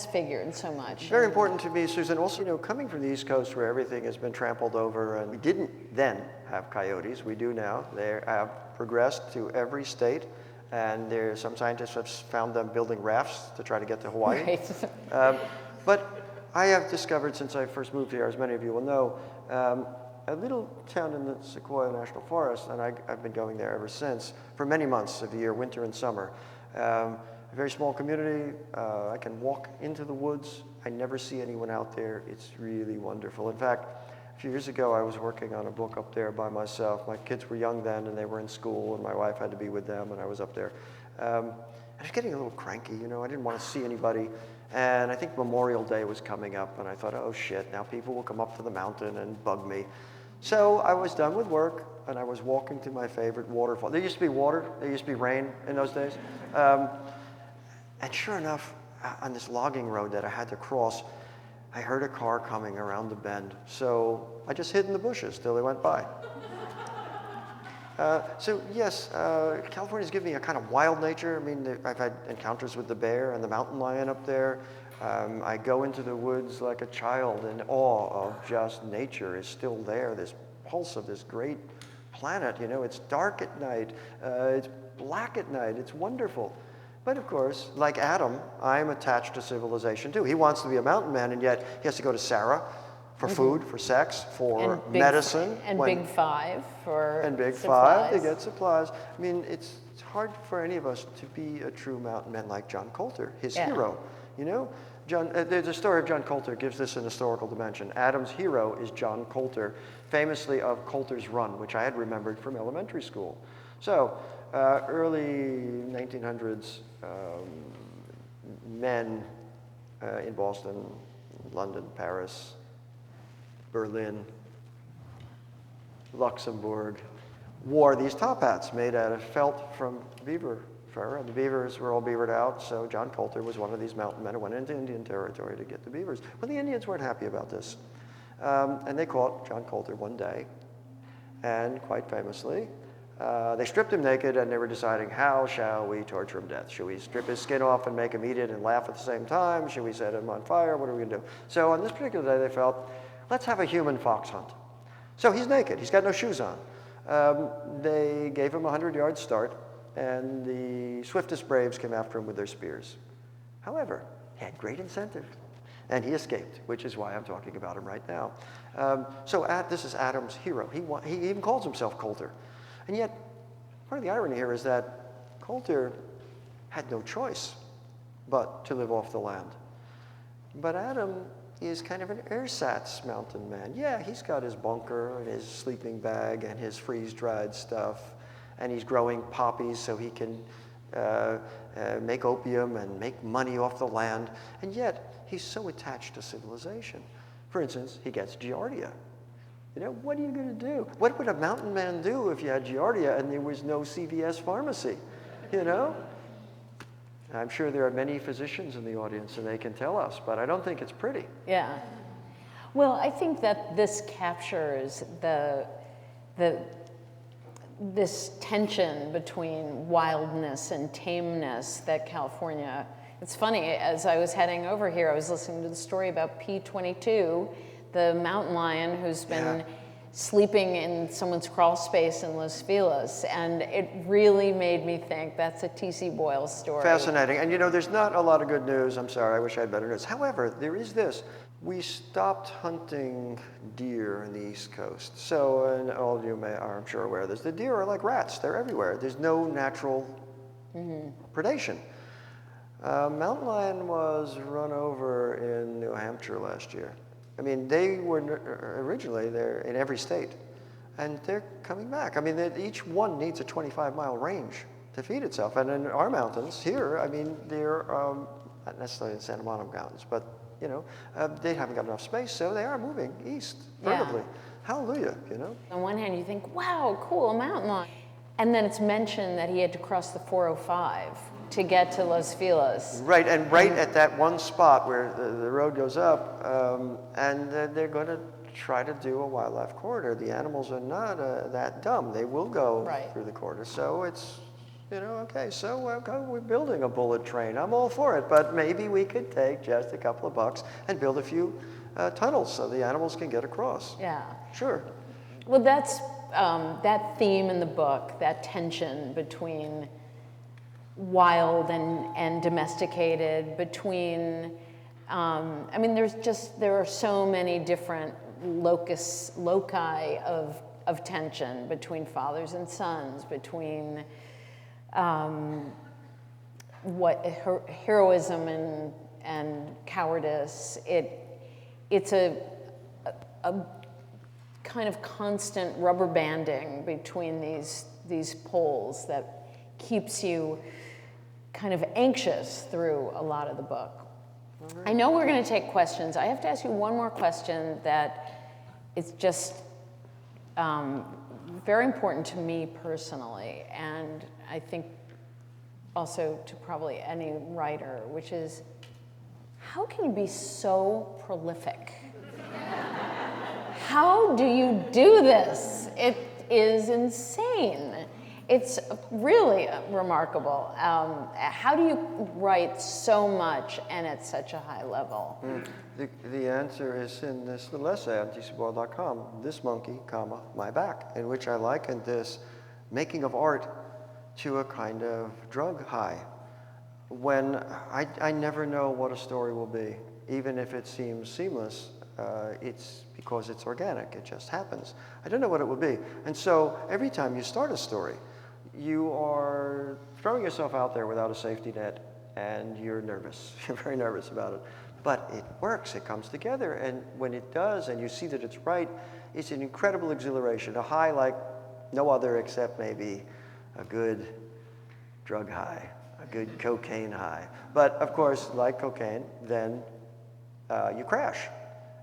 figured so much. Very important to me, Susan. Also, you know, coming from the East Coast where everything has been trampled over, and we didn't then have coyotes, we do now. They have progressed to every state, and some scientists have found them building rafts to try to get to Hawaii. Right. But I have discovered since I first moved here, as many of you will know, a little town in the Sequoia National Forest, and I've been going there ever since, for many months of the year, winter and summer. A very small community. I can walk into the woods. I never see anyone out there. It's really wonderful. In fact, a few years ago, I was working on a book up there by myself. My kids were young then, and they were in school, and my wife had to be with them, and I was up there. I was getting a little cranky, you know. I didn't want to see anybody. And I think Memorial Day was coming up, and I thought, oh, shit, now people will come up to the mountain and bug me. So I was done with work, and I was walking to my favorite waterfall. There used to be water. There used to be rain in those days. And sure enough, on this logging road that I had to cross, I heard a car coming around the bend. So I just hid in the bushes till they went by. So yes, California's given me a kind of wild nature. I mean, I've had encounters with the bear and the mountain lion up there. I go into the woods like a child in awe of just nature is still there, this pulse of this great planet. You know, it's dark at night, it's black at night, it's wonderful. But of course, like Adam, I'm attached to civilization too. He wants to be a mountain man, and yet he has to go to Sarah for food, for sex, for medicine. And Big Five for And Big supplies. Five to get supplies. I mean, it's hard for any of us to be a true mountain man like John Coulter, his hero. You know, the story of John Coulter gives this an historical dimension. Adam's hero is John Coulter, famously of Coulter's Run, which I had remembered from elementary school. So, early 1900s, men in Boston, London, Paris, Berlin, Luxembourg, wore these top hats made out of felt from beaver fur, and the beavers were all beavered out, so John Coulter was one of these mountain men who went into Indian territory to get the beavers. Well, the Indians weren't happy about this, and they caught John Coulter one day, and quite famously, they stripped him naked, and they were deciding, how shall we torture him to death? Should we strip his skin off and make him eat it and laugh at the same time? Should we set him on fire? What are we going to do? So on this particular day, they felt, let's have a human fox hunt. So he's naked. He's got no shoes on. They gave him a 100-yard start, and the swiftest braves came after him with their spears. However, he had great incentive. And he escaped, which is why I'm talking about him right now. This is Adam's hero. He even calls himself Coulter. And yet, part of the irony here is that Coulter had no choice but to live off the land. But Adam is kind of an ersatz mountain man. Yeah, he's got his bunker and his sleeping bag and his freeze-dried stuff, and he's growing poppies so he can make opium and make money off the land, and yet he's so attached to civilization. For instance, he gets giardia. You know, what are you going to do? What would a mountain man do if you had giardia and there was no CVS pharmacy? You know? I'm sure there are many physicians in the audience and they can tell us, but I don't think it's pretty. Yeah. Well, I think that this captures this tension between wildness and tameness that California. It's funny, as I was heading over here, I was listening to the story about P22, the mountain lion who's been sleeping in someone's crawl space in Los Feliz, and it really made me think that's a C Boyle story. Fascinating. And you know, there's not a lot of good news. I'm sorry, I wish I had better news. However, there is this. We stopped hunting deer in the East Coast. So, and all of you are, I'm sure, aware of this. The deer are like rats. They're everywhere. There's no natural predation. Mountain lion was run over in New Hampshire last year. I mean, they were originally there in every state, and they're coming back. I mean, each one needs a 25-mile range to feed itself. And in our mountains here, I mean, they're not necessarily in Santa Monica Mountains, but you know, they haven't got enough space, so they are moving east furtively. Hallelujah, you know. On one hand, you think, wow, cool, a mountain lion. And then it's mentioned that he had to cross the 405 to get to Los Feliz. Right, and right at that one spot where the road goes up, and they're going to try to do a wildlife corridor. The animals are not that dumb. They will go through the corridor. So it's, you know, okay, so we're building a bullet train. I'm all for it, but maybe we could take just a couple of bucks and build a few tunnels so the animals can get across. Yeah. Sure. Well, that's that theme in the book, that tension between wild and domesticated, between, I mean, there are so many different loci of tension between fathers and sons, between heroism and cowardice. It's a kind of constant rubber banding between these poles that keeps you kind of anxious through a lot of the book. I know we're going to take questions. I have to ask you one more question that is just very important to me personally, and I think also to probably any writer, which is, how can you be so prolific? How do you do this? It is insane. It's really remarkable. How do you write so much and at such a high level? The answer is in this little essay on tcboyle.com, This Monkey, My Back, in which I likened this making of art to a kind of drug high. When I never know what a story will be, even if it seems seamless, it's because it's organic, it just happens. I don't know what it will be. And so every time you start a story, you are throwing yourself out there without a safety net, and you're nervous. You're very nervous about it. But it works, it comes together, and when it does, and you see that it's right, it's an incredible exhilaration, a high like no other except maybe a good drug high, a good cocaine high. But of course, like cocaine, then you crash.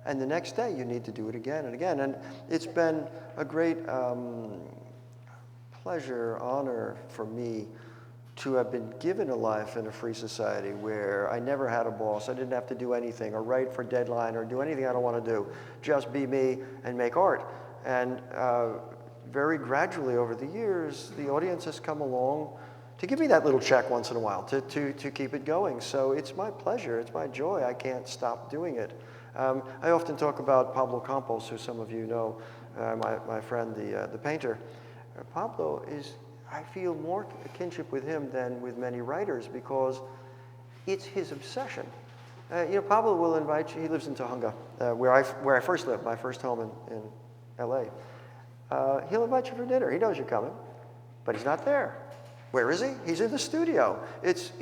And the next day, you need to do it again and again. And it's been a great pleasure, honor for me to have been given a life in a free society where I never had a boss. I didn't have to do anything or write for deadline or do anything I don't want to do. Just be me and make art. And very gradually over the years, the audience has come along to give me that little check once in a while to keep it going. So it's my pleasure, it's my joy. I can't stop doing it. I often talk about Pablo Campos, who some of you know, my friend, the painter. Pablo is, I feel more kinship with him than with many writers because it's his obsession. Pablo will invite you. He lives in Tahunga, where I first lived, my first home in L.A. He'll invite you for dinner. He knows you're coming, but he's not there. Where is he? He's in the studio. It's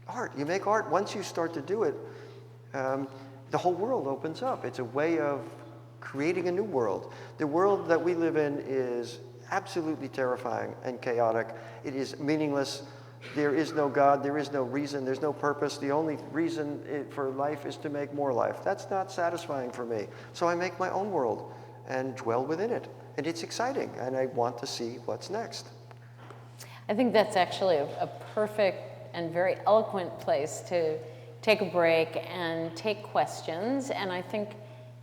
art. You make art. Once you start to do it, the whole world opens up. It's a way of creating a new world. The world that we live in is absolutely terrifying and chaotic. It is meaningless. There is no God. There is no reason. There's no purpose. The only reason for life is to make more life. That's not satisfying for me. So I make my own world and dwell within it. And it's exciting, and I want to see what's next. I think that's actually a perfect and very eloquent place to take a break and take questions. And I think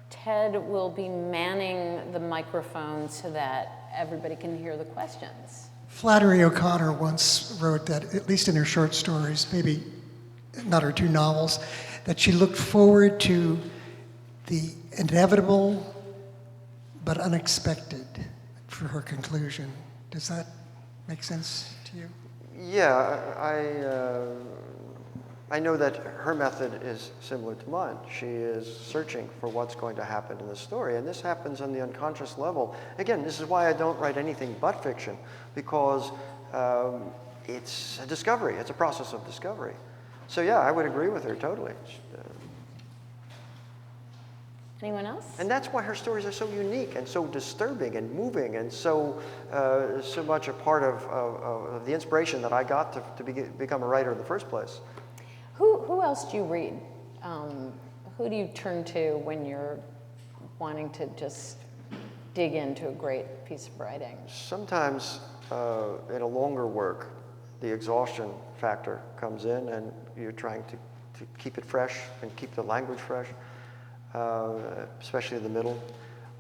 Ted will be manning the microphone so that everybody can hear the questions. Flannery O'Connor once wrote that, at least in her short stories, maybe not her 2 novels, that she looked forward to the inevitable but unexpected for her conclusion. Does that make sense to you? Yeah, I know that her method is similar to mine. She is searching for what's going to happen in the story, and this happens on the unconscious level. Again, this is why I don't write anything but fiction, because it's a discovery. It's a process of discovery. So yeah, I would agree with her totally. Anyone else? And that's why her stories are so unique and so disturbing and moving and so much a part of the inspiration that I got to become a writer in the first place. Who else do you read? Who do you turn to when you're wanting to just dig into a great piece of writing? Sometimes in a longer work, the exhaustion factor comes in and you're trying to keep it fresh and keep the language fresh, especially in the middle.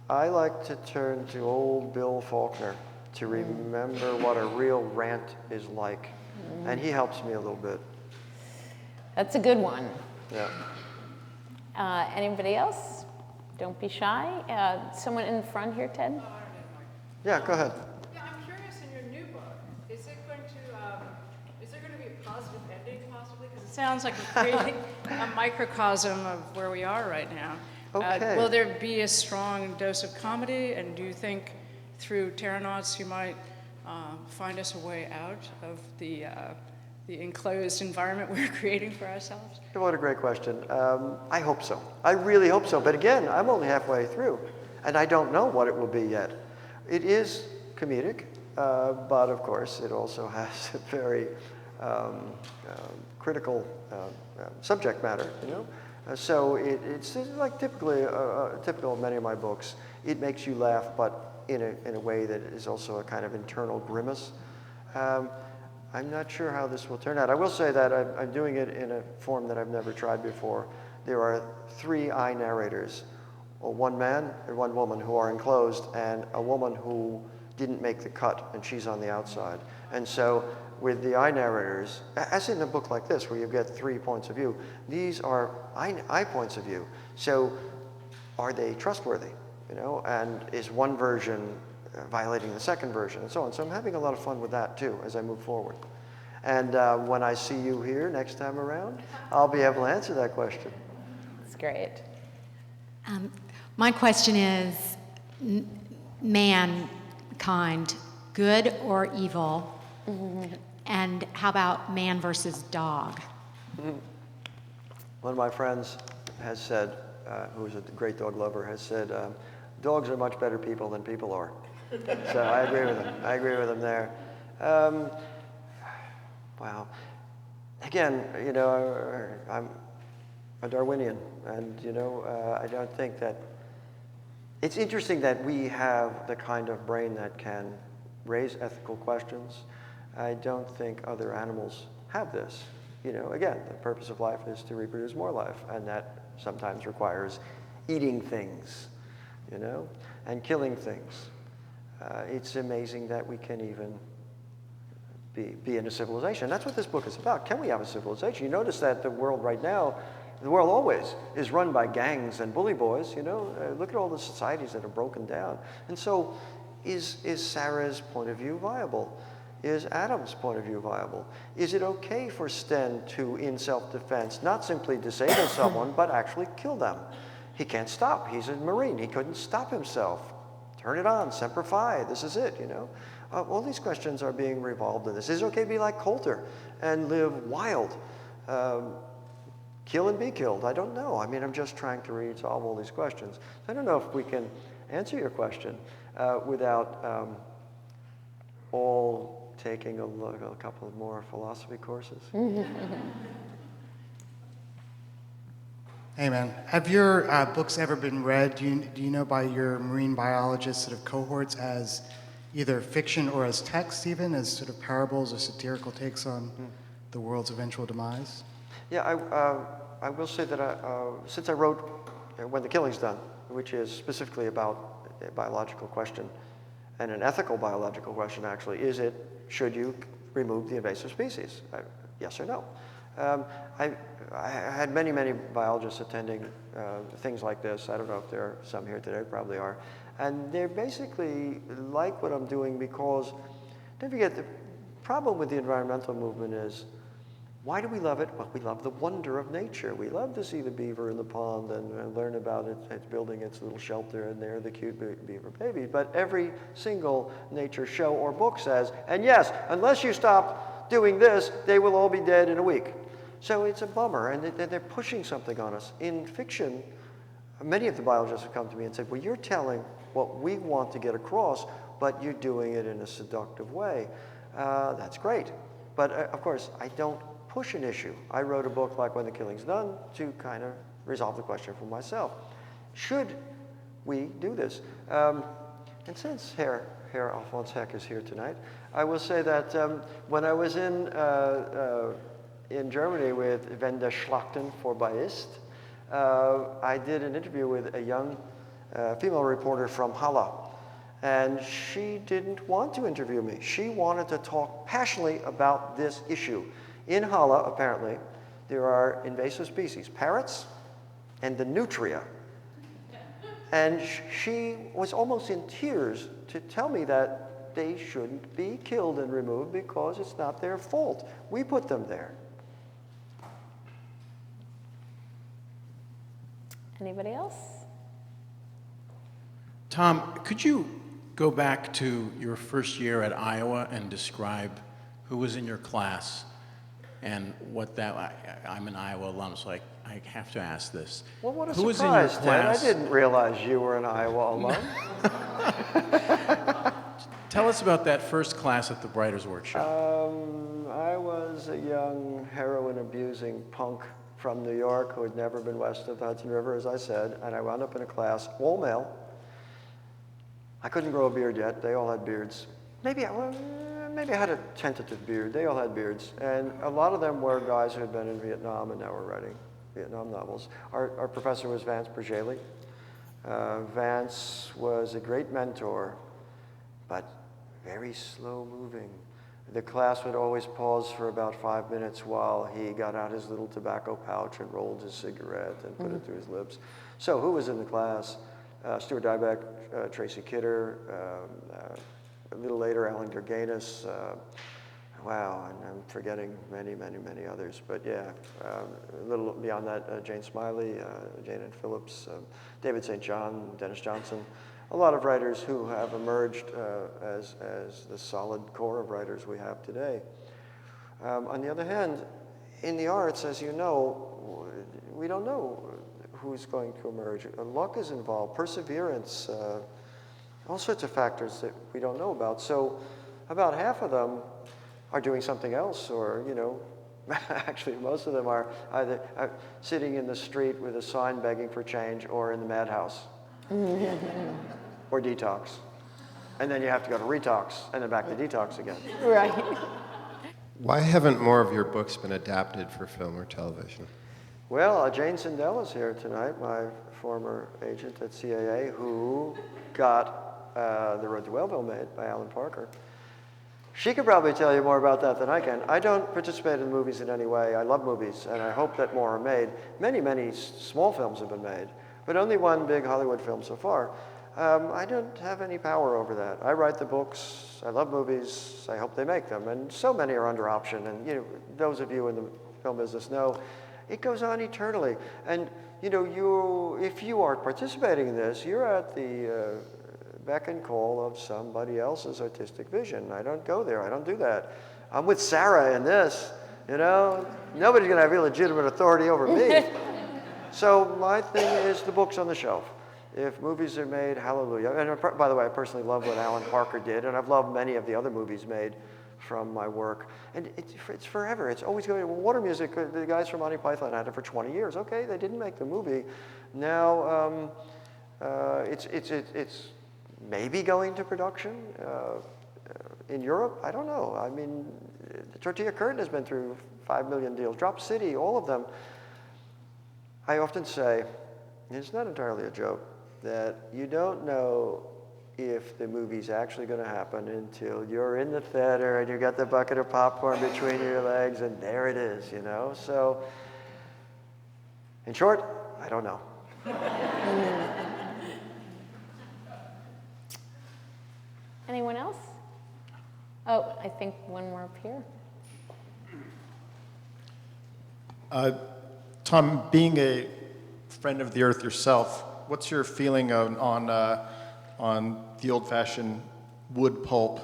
I like to turn to old Bill Faulkner to remember what a real rant is like. And he helps me a little bit. That's a good one. Yeah. Anybody else? Don't be shy. Someone in the front here, Ted? Yeah, go ahead. Yeah, I'm curious, in your new book, is there going to be a positive ending possibly? Because it sounds like you're creating a microcosm of where we are right now. Okay. Will there be a strong dose of comedy? And do you think through Terranauts you might find us a way out of the enclosed environment we're creating for ourselves? What a great question. I hope so. I really hope so. But again, I'm only halfway through, and I don't know what it will be yet. It is comedic, but of course, it also has a very critical subject matter, you know? So it's like typical of many of my books. It makes you laugh, but in a way that is also a kind of internal grimace. I'm not sure how this will turn out. I will say that I'm doing it in a form that I've never tried before. There are 3 I narrators, one man and one woman who are enclosed, and a woman who didn't make the cut, and she's on the outside. And so with the I narrators, as in a book like this, where you get 3 points of view, these are I points of view. So are they trustworthy? You know, and is one version violating the second version, and so on. So I'm having a lot of fun with that too as I move forward. And when I see you here next time around, I'll be able to answer that question. That's great. My question is, mankind, good or evil? And how about man versus dog? One of my friends has said, who is a great dog lover, has said, dogs are much better people than people are. So I agree with him. I agree with him there. Wow. Again, you know, I'm a Darwinian, and you know, I don't think that it's interesting that we have the kind of brain that can raise ethical questions. I don't think other animals have this. You know, again, the purpose of life is to reproduce more life, and that sometimes requires eating things, you know, and killing things. It's amazing that we can even be in a civilization. That's what this book is about. Can we have a civilization? You notice that the world right now, the world always is run by gangs and bully boys, you know. Look at all the societies that are broken down. And so is Sarah's point of view viable? Is Adam's point of view viable? Is it okay for Sten to, in self-defense, not simply disable someone, but actually kill them? He can't stop. He's a Marine. He couldn't stop himself. Turn it on, Semper Fi, this is it, you know? All these questions are being revolved in this. Is it okay to be like Coulter and live wild? Kill and be killed? I don't know. I mean, I'm just trying to resolve all these questions. I don't know if we can answer your question without all taking a couple of more philosophy courses. Hey man, have your books ever been read, do you know, by your marine biologist sort of cohorts as either fiction or as text even, as sort of parables or satirical takes on the world's eventual demise? Yeah, I will say that since I wrote When the Killing's Done, which is specifically about a biological question, and an ethical biological question actually, should you remove the invasive species? Yes or no? I had many, many biologists attending things like this. I don't know if there are some here today, probably are. And they basically like what I'm doing because, don't forget, the problem with the environmental movement is, why do we love it? Well, we love the wonder of nature. We love to see the beaver in the pond and learn about it. It's building its little shelter, and there the cute beaver baby. But every single nature show or book says, and yes, unless you stop doing this, they will all be dead in a week. So it's a bummer, and they're pushing something on us. In fiction, many of the biologists have come to me and said, well, you're telling what we want to get across, but you're doing it in a seductive way. That's great. But of course, I don't push an issue. I wrote a book like When the Killing's Done to kind of resolve the question for myself. Should we do this? And since Herr Alphonse Heck is here tonight, I will say that when I was in Germany with Wenn der Schlachten vorbei ist, I did an interview with a young female reporter from Halle. And she didn't want to interview me. She wanted to talk passionately about this issue. In Halle, apparently, there are invasive species, parrots and the nutria. And she was almost in tears to tell me that they shouldn't be killed and removed because it's not their fault. We put them there. Anybody else? Tom, could you go back to your first year at Iowa and describe who was in your class and what that, I'm an Iowa alum, so I have to ask this. Well, what a who surprise, was in Ted. your class? I didn't realize you were an Iowa alum. Tell us about that first class at the Writers' Workshop. I was a young heroin-abusing punk from New York who had never been west of the Hudson River, as I said, and I wound up in a class, all male. I couldn't grow a beard yet. They all had beards. Maybe I had a tentative beard. They all had beards. And a lot of them were guys who had been in Vietnam and now were writing Vietnam novels. Our professor was Vance Pergeli. Vance was a great mentor, but very slow moving. The class would always pause for about 5 minutes while he got out his little tobacco pouch and rolled his cigarette and put it through his lips. So who was in the class? Stuart Dybek, Tracy Kidder, a little later Alan Gerganis, wow, and I'm forgetting many, many, many others. But yeah, a little beyond that, Jane Smiley, Jane Ann Phillips, David St. John, Dennis Johnson, a lot of writers who have emerged as the solid core of writers we have today. On the other hand, in the arts, as you know, we don't know who's going to emerge. Luck is involved, perseverance, all sorts of factors that we don't know about. So about half of them are doing something else, or, you know, actually most of them are either sitting in the street with a sign begging for change or in the madhouse or detox. And then you have to go to retox and then back to detox again. Right. Why haven't more of your books been adapted for film or television? Well, Jane Sindel is here tonight, my former agent at CAA, who got The Road to Wellville made by Alan Parker. She could probably tell you more about that than I can. I don't participate in movies in any way. I love movies, and I hope that more are made. Many, many small films have been made, but only one big Hollywood film so far. I don't have any power over that. I write the books, I love movies, I hope they make them, and so many are under option, and you know, those of you in the film business know it goes on eternally. And you know, if you are participating in this, you're at the beck and call of somebody else's artistic vision. I don't go there, I don't do that. I'm with Sarah in this, you know? Nobody's gonna have illegitimate authority over me. So my thing is the books on the shelf. If movies are made, hallelujah. And by the way, I personally love what Alan Parker did, and I've loved many of the other movies made from my work. And it's forever, it's always going. Well, Water Music, the guys from Monty Python had it for 20 years. Okay, they didn't make the movie. Now, it's maybe going to production in Europe. I don't know. I mean, the Tortilla Curtain has been through 5 million deals. Drop City, all of them. I often say, and it's not entirely a joke, that you don't know if the movie's actually going to happen until you're in the theater and you got the bucket of popcorn between your legs and there it is, you know? So, in short, I don't know. Anyone else? Oh, I think one more up here. Tom, being a friend of the earth yourself, what's your feeling on the old-fashioned wood pulp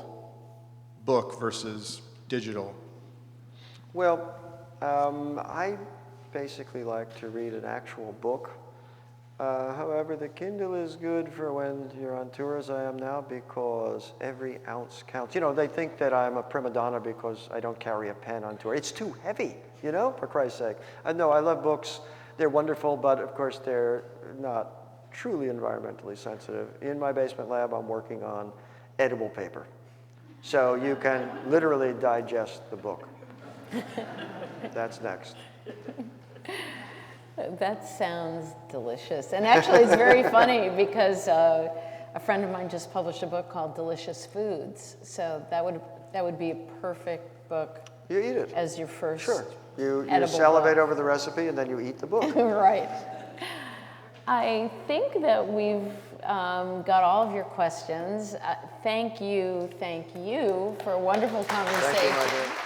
book versus digital? Well, I basically like to read an actual book. However, the Kindle is good for when you're on tour as I am now because every ounce counts. You know, they think that I'm a prima donna because I don't carry a pen on tour. It's too heavy, you know, for Christ's sake. No, I love books. They're wonderful, but of course they're not truly environmentally sensitive. In my basement lab, I'm working on edible paper. So you can literally digest the book. That's next. That sounds delicious. And actually, it's very funny because a friend of mine just published a book called Delicious Foods. So that would be a perfect book. You eat it. As your first Sure. You edible salivate book. over the recipe and then you eat the book. Right. I think that we've got all of your questions. Thank you for a wonderful conversation. Thank you, my dear.